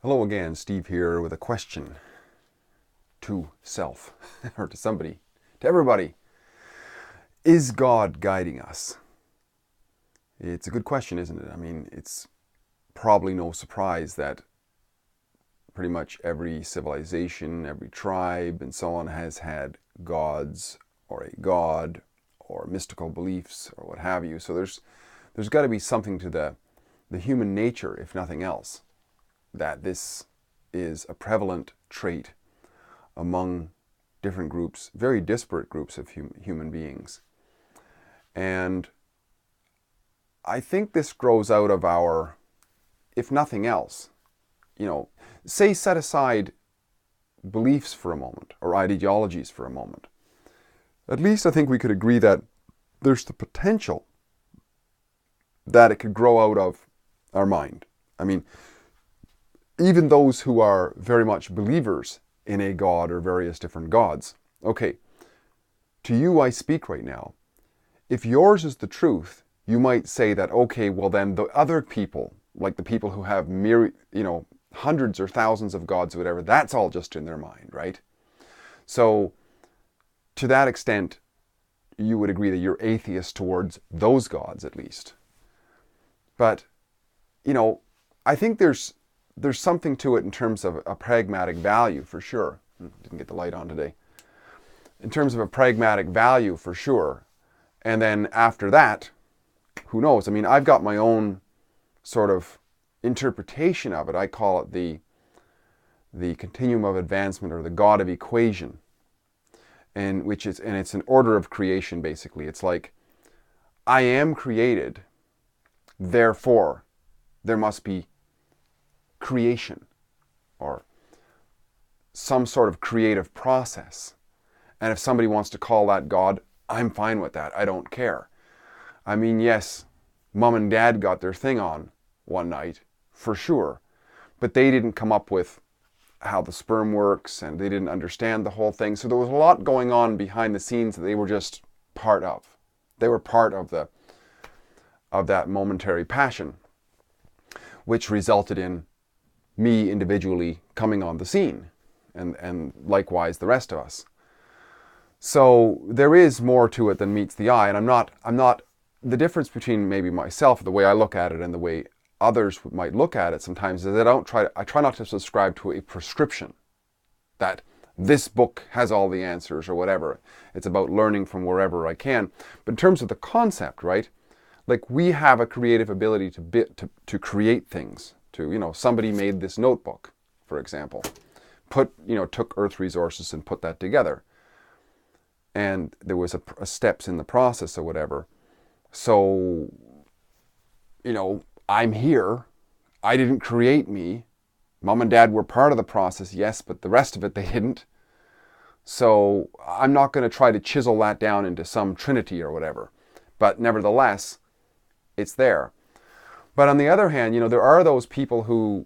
Hello again, Steve here with a question to self, or to somebody, to everybody. Is God guiding us? It's a good question, isn't it? I mean, it's probably no surprise that pretty much every civilization, every tribe, and so on has had gods or a god or mystical beliefs or what have you. So there's got to be something to the human nature, if nothing else, that this is a prevalent trait among different groups, very disparate groups of human beings. And I think this grows out of our, if nothing else, say set aside beliefs for a moment or ideologies for a moment. At least I think we could agree that there's the potential that it could grow out of our mind. I mean, even those who are very much believers in a god or various different gods. Okay, to you I speak right now. If yours is the truth, you might say that, okay, well then the other people, like the people who have hundreds or thousands of gods or whatever, that's all just in their mind, right? So to that extent, you would agree that you're atheist towards those gods at least. But, I think there's something to it in terms of a pragmatic value for sure. Didn't get the light on today. In terms of a pragmatic value for sure. And then after that, who knows? I mean, I've got my own sort of interpretation of it. I call it the continuum of advancement, or the God of equation. And it's an order of creation basically. It's like, I am created, therefore there must be creation or some sort of creative process. And if somebody wants to call that God, I'm fine with that. I don't care. I mean, yes, mom and dad got their thing on one night, for sure. But they didn't come up with how the sperm works, and they didn't understand the whole thing. So there was a lot going on behind the scenes that they were just part of. They were part of that momentary passion, which resulted in me individually coming on the scene, and likewise the rest of us. So there is more to it than meets the eye, and I'm not the difference between maybe myself, the way I look at it, and the way others might look at it sometimes is that I try not to subscribe to a prescription that this book has all the answers or whatever. It's about learning from wherever I can. But in terms of the concept, right? Like, we have a creative ability to create things. Somebody made this notebook, for example, took Earth resources and put that together. And there was a steps in the process or whatever. So, I'm here. I didn't create me. Mom and dad were part of the process, yes, but the rest of it they didn't. So I'm not going to try to chisel that down into some trinity or whatever. But nevertheless, it's there. But on the other hand, there are those people who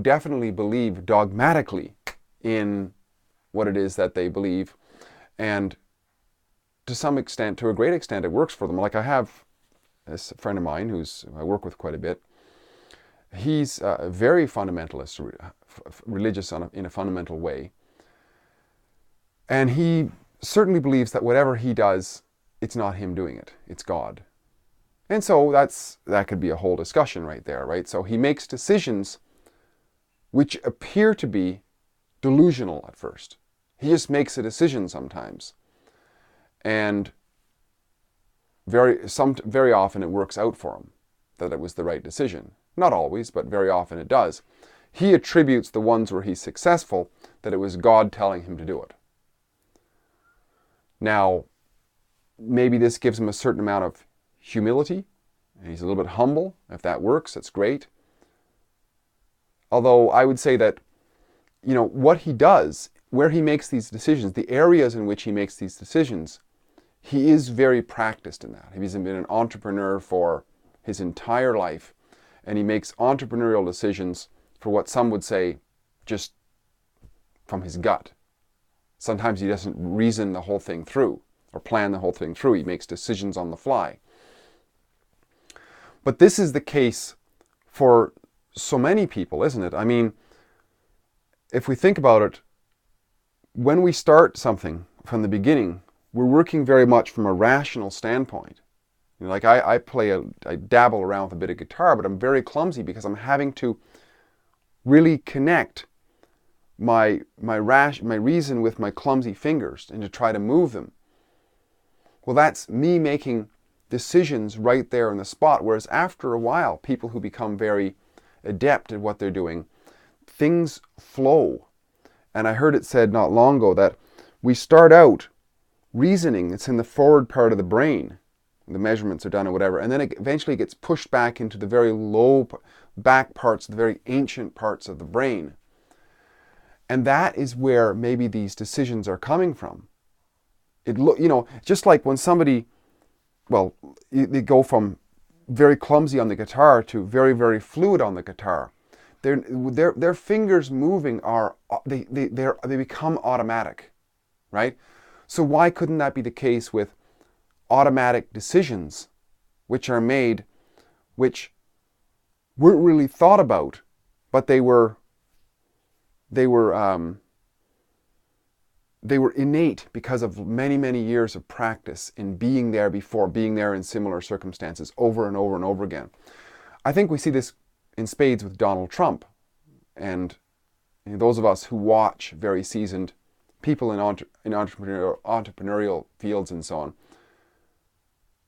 definitely believe dogmatically in what it is that they believe. And to some extent, to a great extent, it works for them. Like, I have this friend of mine who I work with quite a bit. He's very fundamentalist, religious in a fundamental way. And he certainly believes that whatever he does, it's not him doing it, it's God. And so that could be a whole discussion right there, right? So he makes decisions which appear to be delusional at first. He just makes a decision sometimes. And very often it works out for him, that it was the right decision. Not always, but very often it does. He attributes the ones where he's successful that it was God telling him to do it. Now, maybe this gives him a certain amount of humility, and he's a little bit humble. If that works, that's great. Although I would say that, what he does, where he makes these decisions, the areas in which he makes these decisions, he is very practiced in that. He's been an entrepreneur for his entire life, and he makes entrepreneurial decisions for what some would say just from his gut. Sometimes he doesn't reason the whole thing through or plan the whole thing through. He makes decisions on the fly. But this is the case for so many people, isn't it? I mean, if we think about it, when we start something from the beginning, we're working very much from a rational standpoint. You know, like I dabble around with a bit of guitar, but I'm very clumsy because I'm having to really connect my reason with my clumsy fingers and to try to move them. Well, that's me making decisions right there on the spot. Whereas after a while, people who become very adept at what they're doing, things flow. And I heard it said not long ago that we start out reasoning. It's in the forward part of the brain. The measurements are done or whatever. And then it eventually gets pushed back into the very low back parts, the very ancient parts of the brain. And that is where maybe these decisions are coming from. Just like when somebody, they go from very clumsy on the guitar to very, very fluid on the guitar. Their fingers moving they become automatic, right? So why couldn't that be the case with automatic decisions, which are made, which weren't really thought about, but they were innate because of many, many years of practice in being there before, being there in similar circumstances over and over and over again. I think we see this in spades with Donald Trump. And those of us who watch very seasoned people in entrepreneurial fields and so on,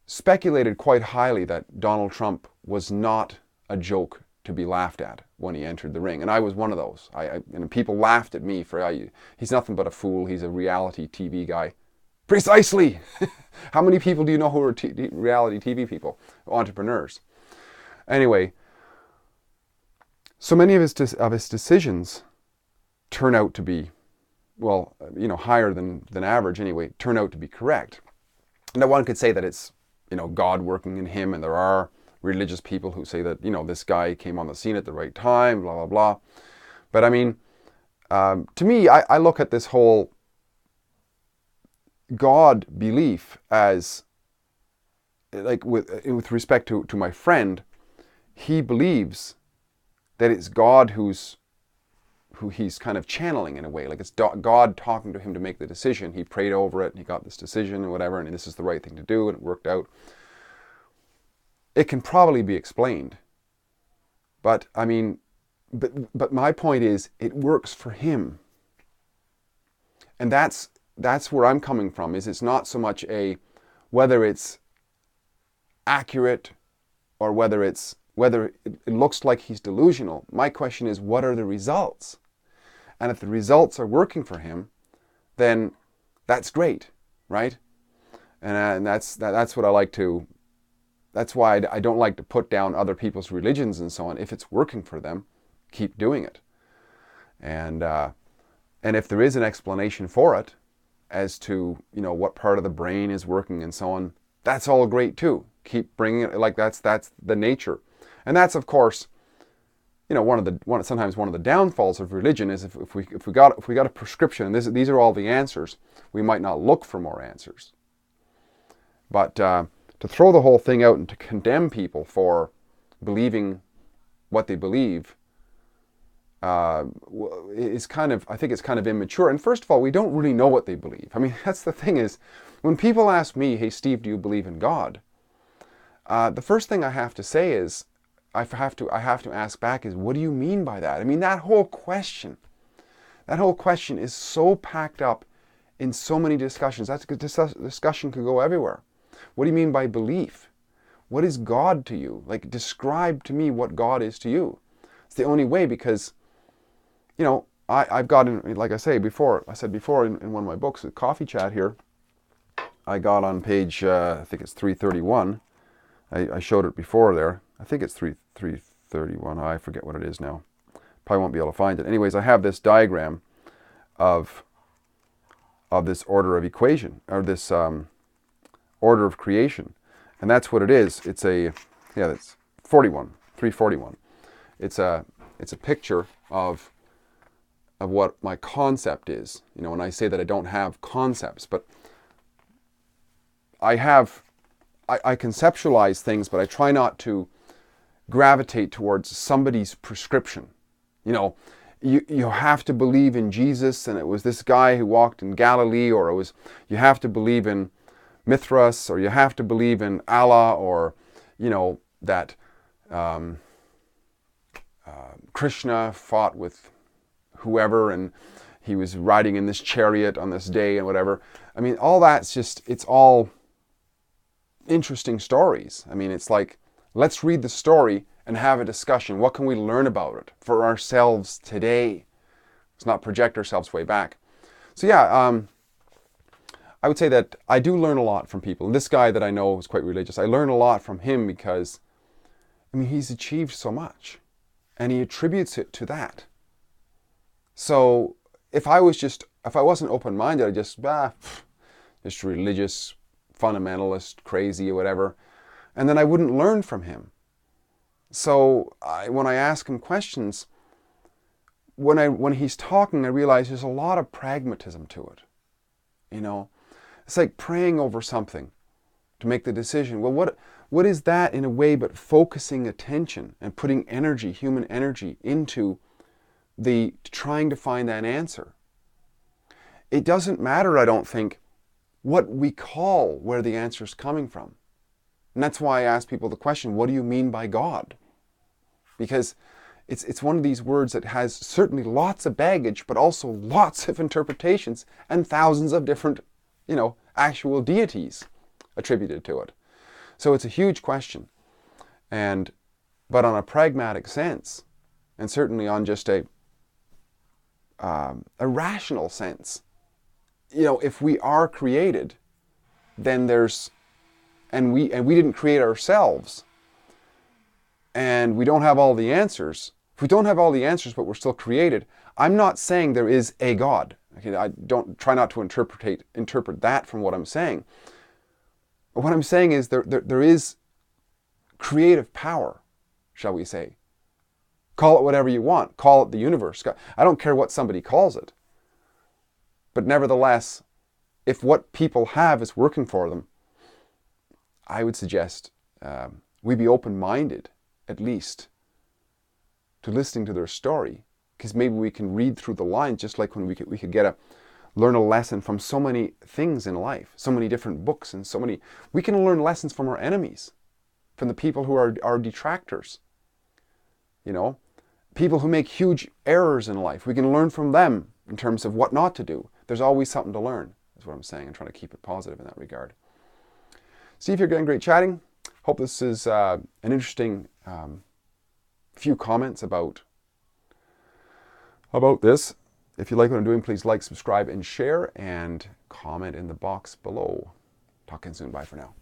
speculated quite highly that Donald Trump was not a joke to be laughed at when he entered the ring. And I was one of those. People laughed at me for, he's nothing but a fool. He's a reality TV guy. Precisely! How many people do you know who are reality TV people? Entrepreneurs. Anyway, so many of his decisions turn out to be, higher than average anyway, turn out to be correct. Now one could say that it's, God working in him, and there are religious people who say that, this guy came on the scene at the right time, blah, blah, blah. But I mean, to me, I look at this whole God belief as, like with respect to my friend, he believes that it's God who he's kind of channeling in a way. Like it's God talking to him to make the decision. He prayed over it and he got this decision and whatever, and this is the right thing to do, and it worked out. It can probably be explained. But I mean, but my point is, it works for him. And that's where I'm coming from, is it's not so much whether it's accurate or whether it looks like he's delusional. My question is, what are the results? And if the results are working for him, then that's great, right? And that's what I like to. That's why I don't like to put down other people's religions and so on. If it's working for them, keep doing it. And if there is an explanation for it, as to what part of the brain is working and so on, that's all great too. Keep bringing it. Like that's the nature. And that's, of course, sometimes one of the downfalls of religion is if we got a prescription, and these are all the answers, we might not look for more answers. But to throw the whole thing out and to condemn people for believing what they believe is I think it's kind of immature. And first of all, we don't really know what they believe. I mean, that's the thing is, when people ask me, "Hey, Steve, do you believe in God?" The first thing I have to say is, I have to ask back is, what do you mean by that? I mean, that whole question is so packed up in so many discussions. Discussion could go everywhere. What do you mean by belief? What is God to you? Like, describe to me what God is to you. It's the only way, because, I've got, like I said before in one of my books, the Coffee Chat here, I got on page, I think it's 331. I showed it before there. I think it's 331. I forget what it is now. Probably won't be able to find it. Anyways, I have this diagram of this order of equation, or this order of creation. And that's what it is. It's that's 341. It's a picture of what my concept is. When I say that I don't have concepts, but I conceptualize things, but I try not to gravitate towards somebody's prescription. You know, you have to believe in Jesus, and it was this guy who walked in Galilee, or you have to believe in Mithras, or you have to believe in Allah, or that Krishna fought with whoever and he was riding in this chariot on this day and whatever. I mean, all that's it's all interesting stories. I mean, it's like, let's read the story and have a discussion. What can we learn about it for ourselves today? Let's not project ourselves way back. So yeah, I would say that I do learn a lot from people. And this guy that I know is quite religious. I learn a lot from him because, I mean, he's achieved so much and he attributes it to that. So if I wasn't open-minded, I'd just religious, fundamentalist, crazy or whatever. And then I wouldn't learn from him. So when I ask him questions, when he's talking, I realize there's a lot of pragmatism to it. It's like praying over something to make the decision. Well, what is that in a way but focusing attention and putting energy, human energy, into trying to find that answer? It doesn't matter, I don't think, what we call where the answer is coming from. And that's why I ask people the question, what do you mean by God? Because it's one of these words that has certainly lots of baggage, but also lots of interpretations and thousands of different, actual deities attributed to it. So it's a huge question. But on a pragmatic sense, and certainly on just a rational sense, if we are created, then and we didn't create ourselves, and we don't have all the answers. If we don't have all the answers, but we're still created, I'm not saying there is a God. Okay, I don't try not to interpret that from what I'm saying. What I'm saying is there is creative power, shall we say. Call it whatever you want. Call it the universe. I don't care what somebody calls it. But nevertheless, if what people have is working for them, I would suggest we be open-minded, at least, to listening to their story. Because maybe we can read through the lines, just like when we could learn a lesson from so many things in life, so many different books, and we can learn lessons from our enemies, from the people who are our detractors. People who make huge errors in life, we can learn from them in terms of what not to do. There's always something to learn, is what I'm saying, and trying to keep it positive in that regard. Steve, you're getting great chatting. Hope this is an interesting few comments about this. If you like what I'm doing, please like, subscribe, and share, and comment in the box below. Talk again soon. Bye for now.